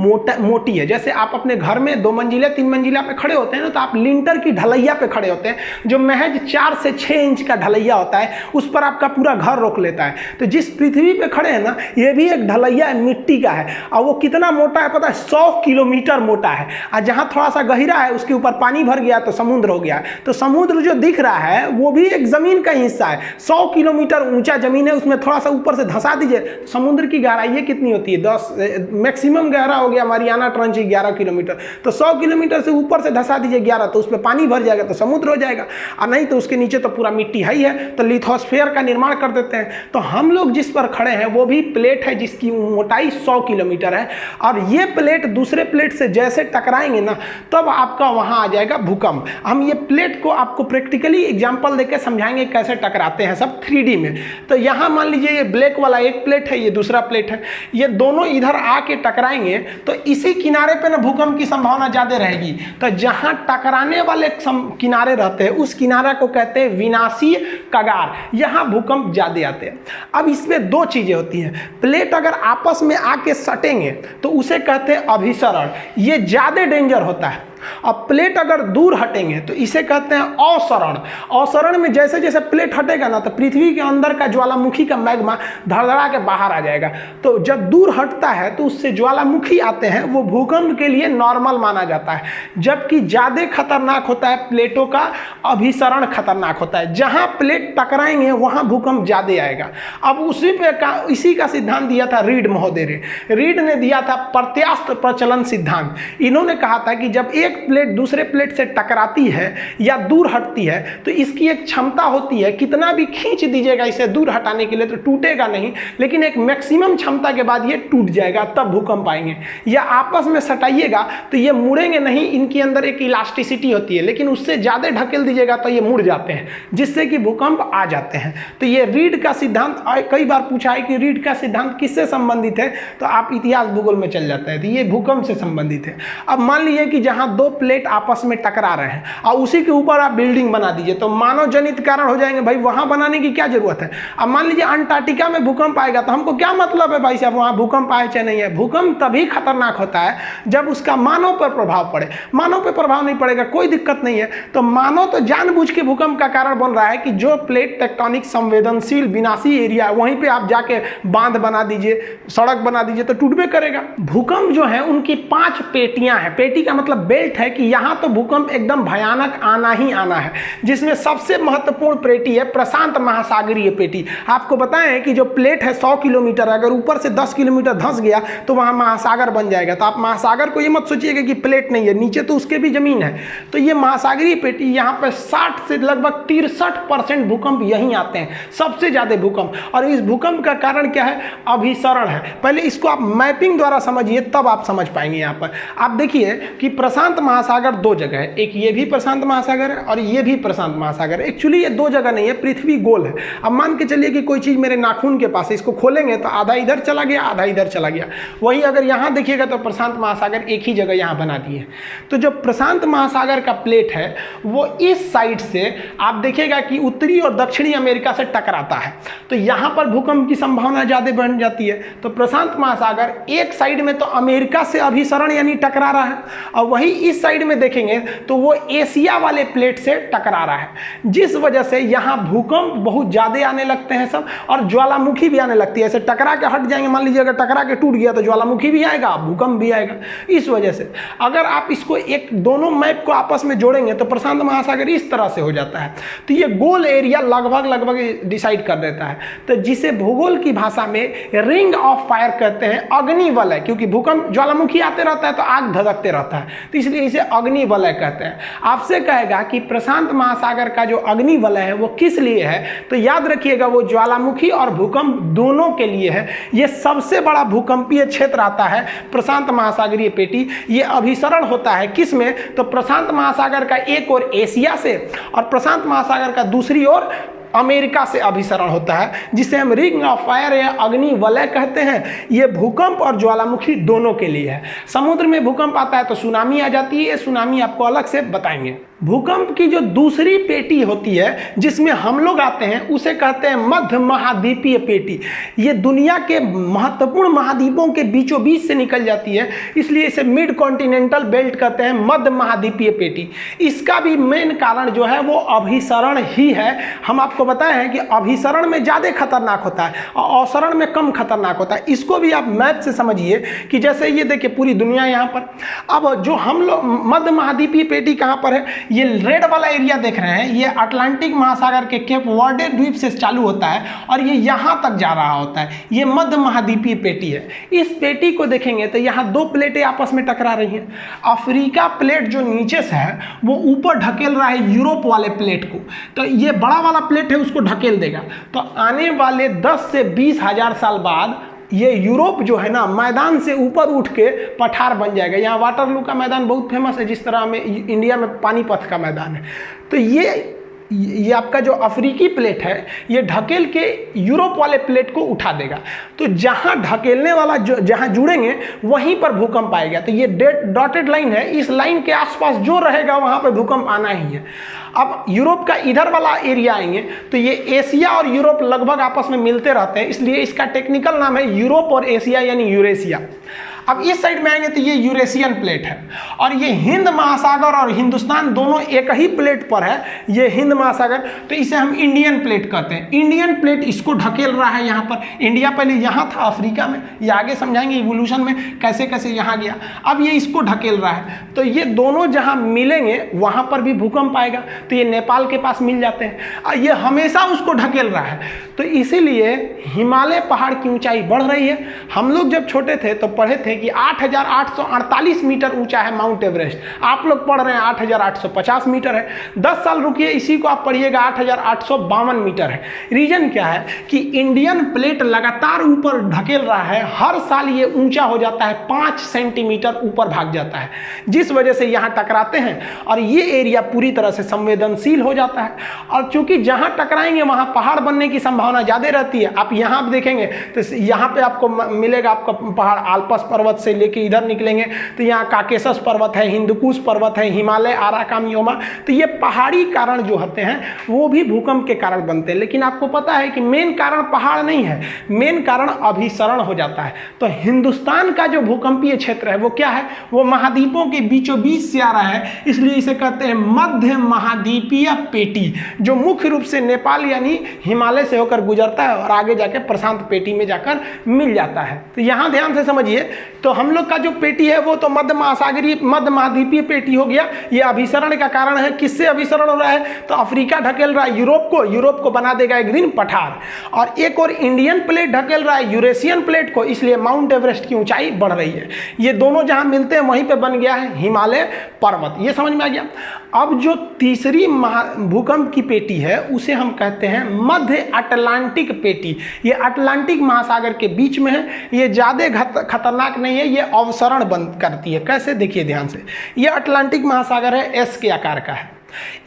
मोटी है। जैसे आप अपने घर में 2 मंजिला 3 मंजिला पे खड़े होते हैं ना, तो आप लिंटर की ढलैया पे खड़े होते हैं, जो महज 4 से 6 इंच का ढलैया होता है, उस पर आपका पूरा घर रोक लेता है। तो जिस पृथ्वी पे खड़े हैं ना, ये भी एक ढलैया है, मिट्टी का है, और वो कितना मोटा है पता है? 100 किलोमीटर मोटा है। और जहां थोड़ा सा गहरा है उसके ऊपर पानी भर गया तो समुद्र हो गया। तो समुद्र जो दिख रहा है वो भी एक जमीन का हिस्सा है। 100 किलोमीटर ऊंचा जमीन है, उसमें थोड़ा सा ऊपर से धंसा दीजिए, समुद्र की गहराई कितनी होती है? 10 मैक्सिमम गहरा हो गया मारियाना ट्रंच 11 किलोमीटर। तो 100 किलोमीटर से ऊपर से धंसा दीजिए 11, तो उसमें पानी भर जाएगा तो समुद्र हो जाएगा। और नहीं तो उसके नीचे तो पूरा मिट्टी है ही है, तो लिथोस्फीयर का निर्माण कर देते हैं। तो हम लोग जिस पर खड़े हैं वो भी प्लेट है जिसकी मोटाई 100 किलोमीटर है, और ये प्लेट दूसरे प्लेट से जैसे टकराएंगे ना, तब आपका वहां आ जाएगा भूकंप। हम ये प्लेट को आपको प्रैक्टिकली एग्जांपल देकर समझाएंगे कैसे टकराते हैं सब 3D में। तो यहां मान लीजिए ये ब्लैक वाला एक प्लेट है, ये दूसरा प्लेट है, ये दोनों इधर आके टकराएंगे तो इसी किनारे पे ना भूकंप की संभावना ज्यादा रहेगी। तो जहां टकराने वाले किनारे रहते हैं उस किनारे को कहते हैं विनाशीय कगार, यहां भूकंप ज्यादा आते हैं। अब इसमें 2 चीजें होती हैं। प्लेट अगर आपस में आके सटेंगे तो उसे कहते हैं अभिसरण, ये ज्यादा डेंजर होता है। अब प्लेट अगर दूर हटेंगे तो इसे कहते हैं अवसरण। अवसरण में जैसे जैसे प्लेट हटेगा ना, तो पृथ्वी के अंदर का ज्वालामुखी का मैग्मा धड़धड़ा के बाहर आ जाएगा। तो जब दूर हटता है तो उससे ज्वालामुखी आते हैं, वो भूकंप के लिए नॉर्मल माना जाता है। जबकि ज्यादा खतरनाक होता है प्लेटों का अभिसरण, खतरनाक होता है। जहां प्लेट टकराएंगे वहां भूकंप ज्यादा आएगा। अब इसी का सिद्धांत दिया था रीड महोदय ने। रीड ने दिया था प्रत्यास्थ प्रचलन सिद्धांत। इन्होंने कहा था कि जब एक प्लेट दूसरे प्लेट से टकराती है या दूर हटती है तो इसकी एक क्षमता होती है, कितना भी खींच दीजिएगा इसे दूर हटाने के लिए तो टूटेगा नहीं, लेकिन एक मैक्सिमम क्षमता के बाद ये टूट जाएगा, तब भूकंप आएंगे। या आपस में सटाइएगा तो ये मुड़ेंगे नहीं, इनके अंदर एक इलास्टिसिटी होती है, लेकिन उससे ज्यादा ढकेल दीजिएगा तो ये मुड़ जाते हैं, जिससे कि भूकंप आ जाते हैं। तो ये रीड का सिद्धांत कई बार पूछा है कि रीड का सिद्धांत किससे संबंधित है, तो आप इतिहास भूगोल में चल जाता है, तो ये भूकंप से संबंधित है। अब मान लीजिए कि जहां 2 प्लेट आपस में टकरा रहे हैं और उसी के ऊपर आप बिल्डिंग बना दीजिए, तो मानव जनित कारण हो जाएंगे, भाई वहां बनाने की क्या जरूरत है। अब मान लीजिए अंटार्कटिका में भूकंप आएगा, तो हमको क्या मतलब है भाई साहब वहां भूकंप आए चाहे नहीं है। भूकंप तभी खतरनाक होता है जब उसका मानव पर प्रभाव पड़े। मानव पर प्रभाव नहीं पड़ेगा, कोई दिक्कत नहीं है। तो मानव तो जानबूझ के भूकंप का कारण बन रहा है कि जो प्लेट टेक्टोनिक संवेदनशील विनाशी एरिया है वहीं पे आप जाके बांध बना दीजिए, सड़क बना दीजिए, तो टूटबे करेगा। भूकंप जो है उनकी 5 पेटियां हैं। पेटी का मतलब बेल्ट है कि यहां तो भूकंप एकदम भयानक आना ही आना है, जिसमें सबसे महत्वपूर्ण पेटी है प्रशांत महासागरीय पेटी। आपको बताएं कि जो प्लेट है 100 किलोमीटर, अगर ऊपर से 10 किलोमीटर धंस गया तो वहां महासागर बन जाएगा। तो आप महासागर को ये मत सोचिएगा कि प्लेट नहीं है, नीचे तो उसके भी जमीन है। तो ये महासागरीय पेटी, यहाँ पे 60 से लगभग 63% भूकंप यहीं आते हैं, सबसे ज्यादा भूकंप। और इस भूकंप का कारण क्या है? अभिसरण है। पहले इसको आप मैपिंग द्वारा समझिए, तब आप समझ पाएंगे। यहाँ पर आप देखिए कि प्रशांत महासागर 2 जगह है, एक ये भी प्रशांत महासागर है और ये भी प्रशांत महासागर है। एक्चुअली ये 2 जगह नहीं है, पृथ्वी गोल है। अब मान के चलिए कि कोई चीज मेरे नाखून के पास है, इसको खोलेंगे तो आधा इधर चला गया, आधा इधर चला गया। वही अगर यहाँ देखिएगा तो प्रशांत महासागर एक ही जगह यहाँ बना दिए। तो जो प्रशांत महासागर का प्लेट है वो इस साइड से आप देखिएगा कि उत्तरी और दक्षिणी अमेरिका से टकराता है, तो यहाँ पर भूकंप की संभावना ज्यादा बढ़ जाती है। तो प्रशांत महासागर एक साइड में तो अमेरिका से अभिसरण यानी टकरा रहा है, और वही इस साइड में देखेंगे तो वो एशिया वाले प्लेट से टकरा रहा है, जिस वजह से यहाँ भूकंप बहुत ज्यादा आने लगते हैं सब, और ज्वालामुखी भी आने लगती है। ऐसे टकरा के हट जाएंगे, मान लीजिए अगर टकरा के टूट गया तो ज्वालामुखी भी आएगा, भूकंप भी आएगा। इस वजह से अगर आप इसको दोनों मैप को आपस में जोड़ेंगे तो प्रशांत महासागर इस तरह से हो जाता है। तो ये गोल एरिया लगभग डिसाइड कर देता है, तो जिसे भूगोल की भाषा में रिंग ऑफ फायर कहते हैं, अग्निवलय। क्योंकि भूकंप ज्वालामुखी आते रहता है तो आग धधकते रहता है, तो इसलिए इसे अग्निवलय कहते हैं। आपसे कहेगा कि प्रशांत महासागर का जो अग्निवलय है वो किस लिए है, तो याद रखिएगा वो ज्वालामुखी और भूकंप दोनों के लिए है। ये सबसे बड़ा भूकंपीय क्षेत्र आता है प्रशांत महासागरीय पेटी। ये अभिसरण होता है किस में, तो प्रशांत महासागर का एक ओर एशिया से और प्रशांत महासागर का दूसरी ओर अमेरिका से अभिसरण होता है, जिसे हम रिंग ऑफ फायर या अग्नि वलय कहते हैं। ये भूकंप और ज्वालामुखी दोनों के लिए है। समुद्र में भूकंप आता है तो सुनामी आ जाती है, सुनामी आपको अलग से बताएंगे। भूकंप की जो दूसरी पेटी होती है जिसमें हम लोग आते हैं उसे कहते हैं मध्य महाद्वीपीय पेटी। ये दुनिया के महत्वपूर्ण महाद्वीपों के बीचों बीच से निकल जाती है, इसलिए इसे मिड कॉन्टिनेंटल बेल्ट कहते हैं, मध्य महाद्वीपीय पेटी। इसका भी मेन कारण जो है वो अभिसरण ही है। हम आपको बताए हैं कि अभिसरण में ज़्यादा खतरनाक होता है और अवसरण में कम खतरनाक होता है। इसको भी आप मैप से समझिए कि जैसे ये देखिए पूरी दुनिया यहाँ पर, अब जो हम लोग मध्य महाद्वीपीय पेटी कहाँ पर है, ये रेड वाला एरिया देख रहे हैं, ये अटलांटिक महासागर के केप वर्डे द्वीप से चालू होता है और ये यहाँ तक जा रहा होता है। ये मध्य महाद्वीपीय पेटी है। इस पेटी को देखेंगे तो यहाँ दो प्लेटें आपस में टकरा रही हैं। अफ्रीका प्लेट जो नीचे से है वो ऊपर ढकेल रहा है यूरोप वाले प्लेट को, तो ये बड़ा वाला प्लेट है उसको ढकेल देगा। तो आने वाले 10 से 20 हजार साल बाद ये यूरोप जो है ना मैदान से ऊपर उठ के पठार बन जाएगा। यहाँ वाटरलू का मैदान बहुत फेमस है, जिस तरह में इंडिया में पानीपत का मैदान है। तो ये आपका जो अफ्रीकी प्लेट है ये ढकेल के यूरोप वाले प्लेट को उठा देगा। तो जहाँ ढकेलने वाला जहाँ जुड़ेंगे वहीं पर भूकंप आएगा। तो ये डॉटेड लाइन है, इस लाइन के आसपास जो रहेगा वहाँ पर भूकंप आना ही है। अब यूरोप का इधर वाला एरिया आएंगे तो ये एशिया और यूरोप लगभग आपस में मिलते रहते हैं, इसलिए इसका टेक्निकल नाम है यूरोप और एशिया यानी यूरेशिया। अब इस साइड में आएंगे तो ये यूरेशियन प्लेट है और ये हिंद महासागर और हिंदुस्तान दोनों एक ही प्लेट पर है, ये हिंद महासागर, तो इसे हम इंडियन प्लेट कहते हैं। इंडियन प्लेट इसको ढकेल रहा है यहाँ पर। इंडिया पहले यहाँ था अफ्रीका में, ये आगे समझाएंगे इवोल्यूशन में कैसे कैसे यहाँ गया। अब ये इसको ढकेल रहा है, तो ये दोनों जहाँ मिलेंगे वहाँ पर भी भूकंप आएगा। तो ये नेपाल के पास मिल जाते हैं, ये हमेशा उसको ढकेल रहा है। तो इसीलिए हिमालय पहाड़ की ऊंचाई बढ़ रही है। हम लोग जब छोटे थे तो पढ़े थे कि 8,848 मीटर ऊंचा है माउंट एवरेस्ट, आप लोग पढ़ रहे हैं 8,850 मीटर है। 10 साल रुकिए, इसी को आप पढ़िएगा 8,852 मीटर है। रीजन क्या है कि इंडियन प्लेट लगातार ऊपर ढकेल रहा है, हर साल ये ऊंचा हो जाता है, 5 सेंटीमीटर ऊपर भाग जाता है, जिस वजह से यहाँ टकराते हैं और ये एरिया पूरी तरह से संवेदनशील हो जाता है। और चूंकि जहाँ टकराएंगे वहाँ पहाड़ बनने की संभावना ज़्यादा रहती है। आप यहाँ पे देखेंगे तो यहाँ पे आपको मिलेगा आपका पहाड़, आल्पस पर्वत से लेके इधर निकलेंगे तो यहाँ काकेशस पर्वत है, हिंदुकुश पर्वत है, हिमालय, आराकामियोमा। तो ये पहाड़ी कारण जो होते हैं वो भी भूकंप के कारण बनते हैं। लेकिन आपको पता है कि मेन कारण पहाड़ नहीं है, मेन कारण अभिसरण हो जाता है। तो हिंदुस्तान का जो भूकंपीय क्षेत्र है वो क्या है, वो महाद्वीपों के बीचों बीच से आ रहा है, इसलिए इसे कहते हैं मध्य महाद्वीपीय पेटी, जो मुख्य रूप से नेपाल यानी हिमालय से होकर गुजरता है और आगे जाकर प्रशांत पेटी में जाकर मिल जाता है। तो यहाँ ध्यान से समझिए, तो हम लोग का जो पेटी है वो तो मध्य महाद्वीपीय पेटी हो गया। ये अभिसरण का कारण है। किससे अभिसरण हो रहा है, तो अफ्रीका ढकेल रहा है यूरोप को बना देगा एक दिन पठार, और एक और इंडियन प्लेट ढकेल रहा है यूरेशियन प्लेट को, इसलिए माउंट एवरेस्ट की ऊंचाई बढ़ रही है। ये दोनों जहां मिलते हैं वहीं पे बन गया है हिमालय पर्वत। ये समझ में आ गया। अब जो तीसरी भूकंप की पेटी है उसे हम कहते हैं मध्य अटलांटिक पेटी। ये अटलांटिक महासागर के बीच में है, ये ज़्यादा खतरनाक नहीं है, ये अवसरण बंद करती है। कैसे, देखिए ध्यान से। ये अटलांटिक महासागर है, एस के आकार का है।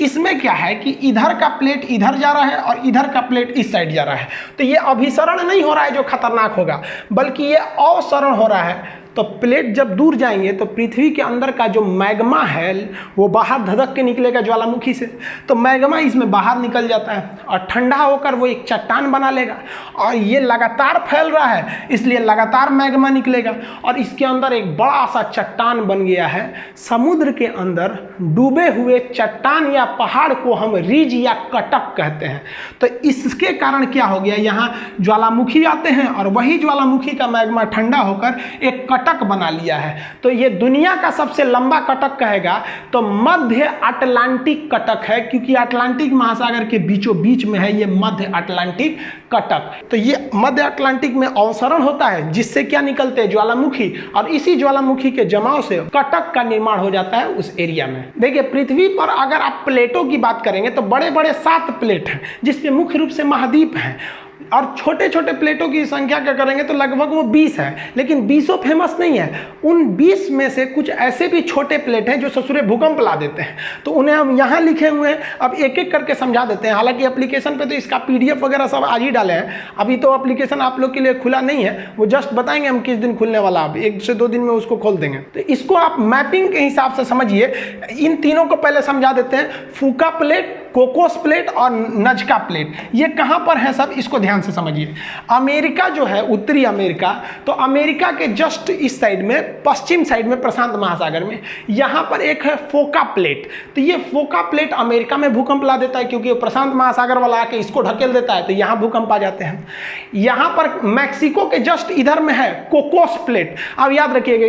इसमें क्या है कि इधर का प्लेट इधर जा रहा है और इधर का प्लेट इस साइड जा रहा है। तो ये अभिसरण नहीं हो रहा है जो खतरनाक होगा, बल्कि ये अवसरण हो रहा है। तो प्लेट जब दूर जाएंगे तो पृथ्वी के अंदर का जो मैग्मा है वो बाहर धधक के निकलेगा ज्वालामुखी से, तो मैग्मा इसमें बाहर निकल जाता है और ठंडा होकर वो एक चट्टान बना लेगा। और ये लगातार फैल रहा है, इसलिए लगातार मैग्मा निकलेगा और इसके अंदर एक बड़ा सा चट्टान बन गया है। समुद्र के अंदर डूबे हुए चट्टान या पहाड़ को हम रिज या कटक कहते हैं। तो इसके कारण क्या हो गया, यहाँ ज्वालामुखी आते हैं और वही ज्वालामुखी का मैग्मा ठंडा होकर एक कटक बना लिया है। तो ये दुनिया का सबसे लंबा कटक कहेगा तो मध्य अटलांटिक कटक है, क्योंकि अटलांटिक महासागर के बीचों बीच में है ये मध्य अटलांटिक कटक। तो ये मध्य अटलांटिक में अवसरण होता है, जिससे क्या निकलते हैं, ज्वालामुखी, और इसी ज्वालामुखी के जमाव से कटक का निर्माण हो जाता है उस एरिया में। देखिए पृथ्वी पर अगर आप प्लेटों की बात करेंगे तो बड़े बड़े 7 प्लेट हैं, जिसपे मुख्य रूप से महाद्वीप हैं। और छोटे छोटे प्लेटों की संख्या क्या करेंगे तो लगभग वो 20 है, लेकिन 20 फेमस नहीं है। उन 20 में से कुछ ऐसे भी छोटे प्लेट हैं जो ससुरे भूकंप ला देते हैं, तो उन्हें हम यहाँ लिखे हुए हैं। अब एक एक करके समझा देते हैं। हालांकि एप्लीकेशन पे तो इसका PDF वगैरह सब आज ही डाले हैं, अभी तो एप्लीकेशन आप लोग के लिए खुला नहीं है, वो जस्ट बताएंगे हम किस दिन खुलने वाला, अब 1 से 2 दिन में उसको खोल देंगे। तो इसको आप मैपिंग के हिसाब से समझिए। इन तीनों को पहले समझा देते हैं, फूका प्लेट, कोकोस प्लेट और नजका प्लेट, ये कहाँ पर है सब, इसको ध्यान से समझिए। अमेरिका जो है, उत्तरी अमेरिका, तो अमेरिका के जस्ट इस साइड में, पश्चिम साइड में, प्रशांत महासागर में, यहाँ पर एक है फोका प्लेट। तो ये फोका प्लेट अमेरिका में भूकंप ला देता है, क्योंकि प्रशांत महासागर वाला आके इसको ढकेल देता है, तो यहाँ भूकंप आ जाते हैं। यहाँ पर मैक्सिको के जस्ट इधर में है कोकोस प्लेट। अब याद रखिएगा